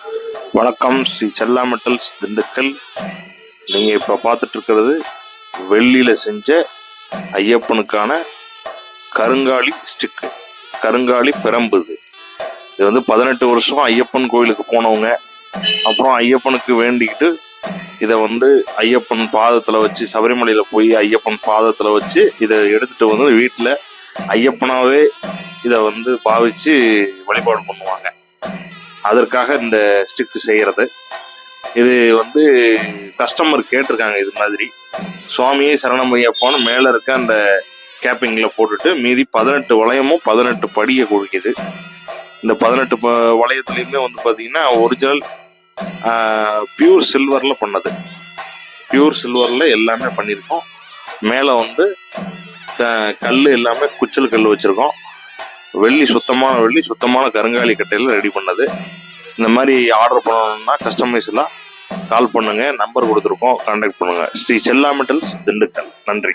வணக்கம். ஸ்ரீ செல்லா மெட்டல்ஸ் திண்டுக்கல். நீங்கள் இப்போ பார்த்துட்டு இருக்கிறது வெள்ளியில் செஞ்ச ஐயப்பனுக்கான கருங்காலி ஸ்டிக்கு, கருங்காலி பிரம்பு. இது வந்து 18 வருஷம் ஐயப்பன் கோயிலுக்கு போனவங்க, அப்புறம் ஐயப்பனுக்கு வேண்டிக்கிட்டு இதை வந்து ஐயப்பன் பாதத்தில் வச்சு, சபரிமலையில் போய் ஐயப்பன் பாதத்தில் வச்சு இதை எடுத்துகிட்டு வந்து வீட்டில் ஐயப்பனாவே இதை வந்து பாவிச்சு வழிபாடு பண்ணுவாங்க. அதற்காக இந்த ஸ்டிக்கு செய்கிறது. இது வந்து கஸ்டமர் கேட்டிருக்காங்க. இது மாதிரி சுவாமியே சரணம் ஐயப்பான்னு மேலே இருக்க அந்த கேப்பிங்கில் போட்டுட்டு மீதி 18 வளையமும் 18 படியை கொடுக்குது. இந்த 18 வளையத்துலேயுமே வந்து பார்த்தீங்கன்னா ஒரிஜினல் பியூர் சில்வரில் பண்ணது. பியூர் சில்வரில் எல்லாமே பண்ணியிருக்கோம். மேலே வந்து கல் எல்லாமே குச்சல் கல் வச்சுருக்கோம். வெள்ளி, சுத்தமான வெள்ளி, சுத்தமான கருங்காலி கட்டையில் ரெடி பண்ணது. இந்த மாதிரி ஆர்டர் பண்ணணும்னா கஸ்டமைஸ்லாம் கால் பண்ணுங்க, நம்பர் கொடுத்துருக்கோம், கான்டாக்ட் பண்ணுங்க. ஸ்ரீ செல்லா மெட்டல்ஸ் திண்டுக்கல். நன்றி.